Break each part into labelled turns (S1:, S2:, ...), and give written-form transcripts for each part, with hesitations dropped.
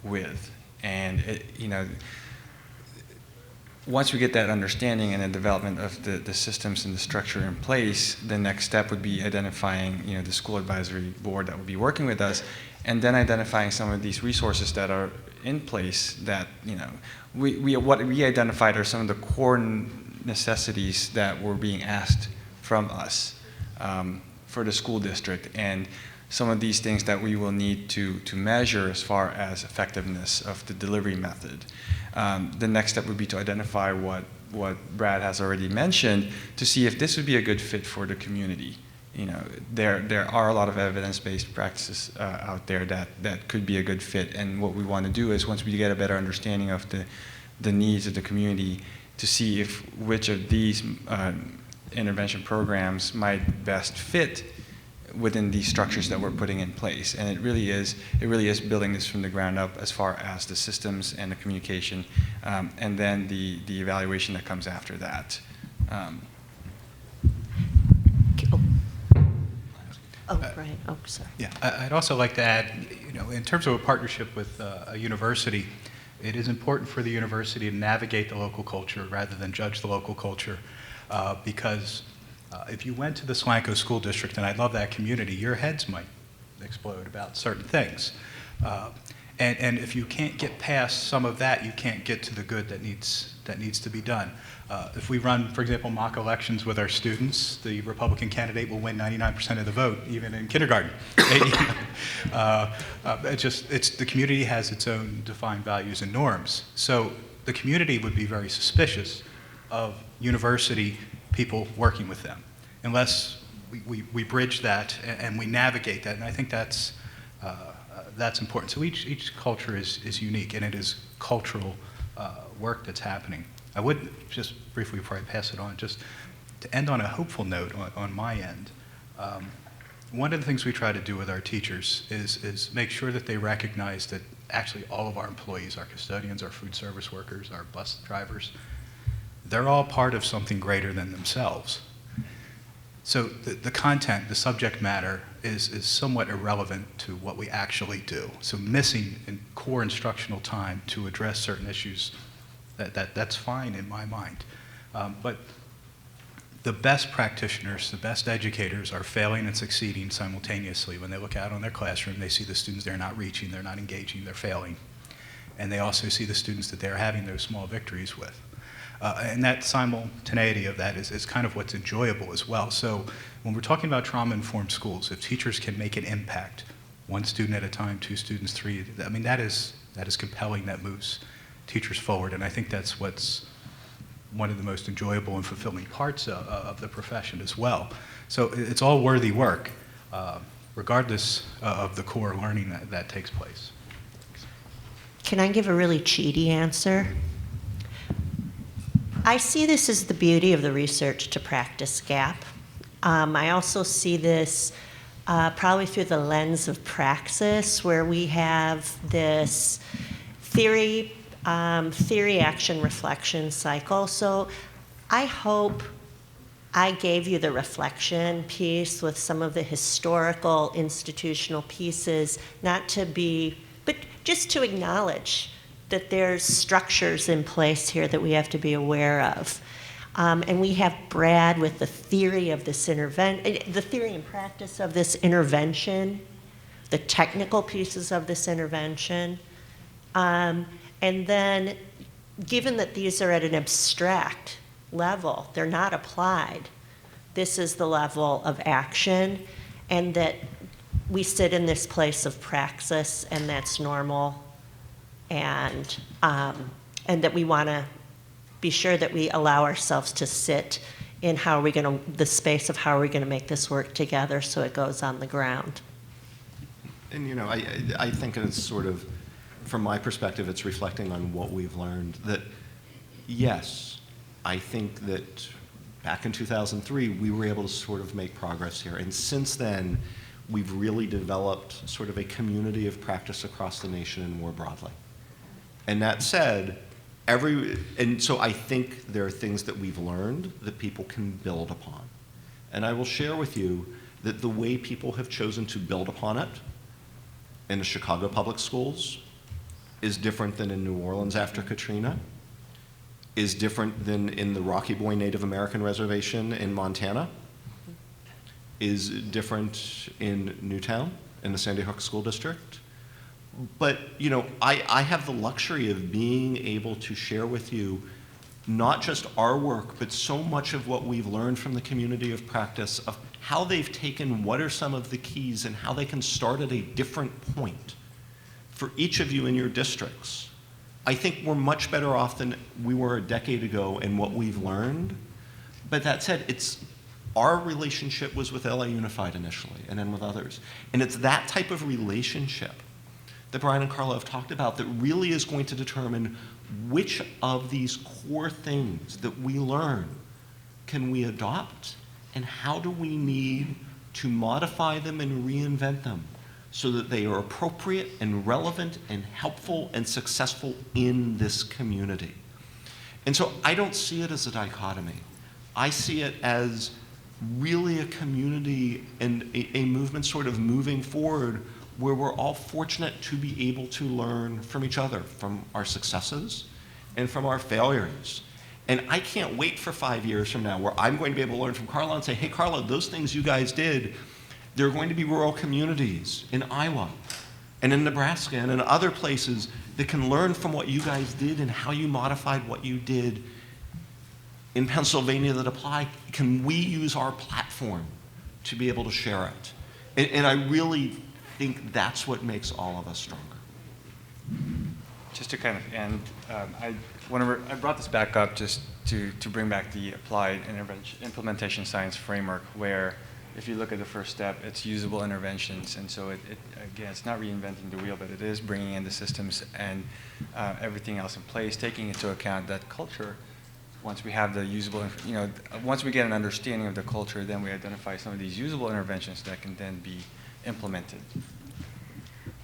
S1: with. And once we get that understanding and the development of the systems and the structure in place, the next step would be identifying, the school advisory board that would be working with us, and then identifying some of these resources that are in place that, what we identified are some of the core necessities that were being asked from us for the school district, and some of these things that we will need to measure as far as effectiveness of the delivery method. The next step would be to identify what Brad has already mentioned, to see if this would be a good fit for the community. There are a lot of evidence-based practices out there that could be a good fit, and what we want to do is, once we get a better understanding of the needs of the community, to see which of these intervention programs might best fit within these structures that we're putting in place. And it really is building this from the ground up as far as the systems and the communication, and then the evaluation that comes after that.
S2: Brian. Oh, sorry.
S3: Yeah, I'd also like to add, in terms of a partnership with a university, it is important for the university to navigate the local culture rather than judge the local culture, because if you went to the Solanco School District, and I love that community, your heads might explode about certain things. And if you can't get past some of that, you can't get to the good that needs to be done. If we run, for example, mock elections with our students, the Republican candidate will win 99% of the vote, even in kindergarten. The community has its own defined values and norms. So the community would be very suspicious of university people working with them, unless we bridge that and we navigate that. And I think that's important. So each culture is unique, and it is cultural work that's happening. I would just briefly, before I pass it on, just to end on a hopeful note on my end, one of the things we try to do with our teachers is make sure that they recognize that actually all of our employees, our custodians, our food service workers, our bus drivers, they're all part of something greater than themselves. So the content, the subject matter is somewhat irrelevant to what we actually do. So missing in core instructional time to address certain issues, that's fine in my mind. But the best practitioners, the best educators are failing and succeeding simultaneously. When they look out on their classroom, they see the students they're not reaching, they're not engaging, they're failing. And they also see the students that they're having those small victories with. And that simultaneity of that is kind of what's enjoyable as well. So when we're talking about trauma-informed schools, if teachers can make an impact, one student at a time, 2 students, 3, I mean, that is compelling, that moves teachers forward. And I think that's what's one of the most enjoyable and fulfilling parts of the profession as well. So it's all worthy work, regardless of the core learning that takes place.
S2: Can I give a really cheaty answer? I see this as the beauty of the research to practice gap. I also see this probably through the lens of praxis, where we have this theory, action, reflection cycle. So I hope I gave you the reflection piece with some of the historical institutional pieces, not to be, but just to acknowledge that there's structures in place here that we have to be aware of. And we have Brad with the theory of this the theory and practice of this intervention, the technical pieces of this intervention. And then, given that these are at an abstract level, they're not applied, this is the level of action, and that we sit in this place of praxis, and that's normal. And that we want to be sure that we allow ourselves to sit in the space of how are we going to make this work together so it goes on the ground.
S4: And I think it's sort of, from my perspective, it's reflecting on what we've learned, that yes, I think that back in 2003, we were able to sort of make progress here. And since then, we've really developed sort of a community of practice across the nation and more broadly. And that said, and so I think there are things that we've learned that people can build upon. And I will share with you that the way people have chosen to build upon it in the Chicago public schools is different than in New Orleans after Katrina, is different than in the Rocky Boy Native American Reservation in Montana, is different in Newtown, in the Sandy Hook School District. But, you know, I have the luxury of being able to share with you not just our work, but so much of what we've learned from the community of practice, of how they've taken what are some of the keys and how they can start at a different point for each of you in your districts. I think we're much better off than we were a decade ago in what we've learned. But that said, our relationship was with LA Unified initially, and then with others. And it's that type of relationship that Brian and Carla have talked about that really is going to determine which of these core things that we learn can we adopt, and how do we need to modify them and reinvent them so that they are appropriate and relevant and helpful and successful in this community. And so I don't see it as a dichotomy. I see it as really a community and a movement sort of moving forward where we're all fortunate to be able to learn from each other, from our successes and from our failures. And I can't wait for 5 years from now where I'm going to be able to learn from Carla and say, hey, Carla, those things you guys did, there are going to be rural communities in Iowa and in Nebraska and in other places that can learn from what you guys did and how you modified what you did in Pennsylvania that apply. Can we use our platform to be able to share it? And I really think that's what makes all of us stronger.
S1: Just to kind of end, I brought this back up just to bring back the applied implementation science framework, where if you look at the first step, it's usable interventions. And so again, it's not reinventing the wheel, but it is bringing in the systems and everything else in place, taking into account that culture. Once we have the usable, once we get an understanding of the culture, then we identify some of these usable interventions that can then be implemented.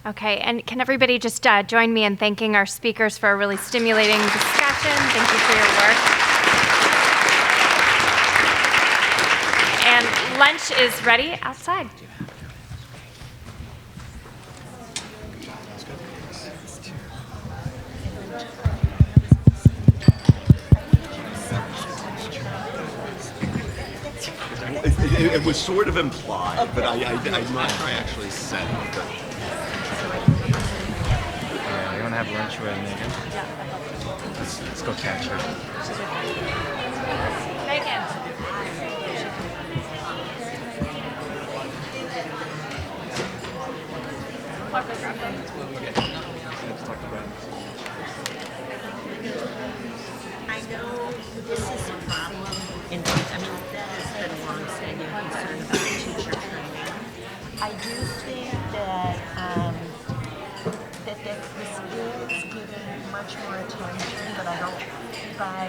S5: Okay, and can everybody just join me in thanking our speakers for a really stimulating discussion? Thank you for your work. And lunch is ready outside.
S4: It was sort of implied, but I'm not sure I actually said it. But.
S1: You want to have lunch with Megan? Yeah. Let's go catch her.
S5: Megan.
S2: I know this is a problem that has been a long-standing concern about teacher training. I do think that this is given much more attention, but I don't buy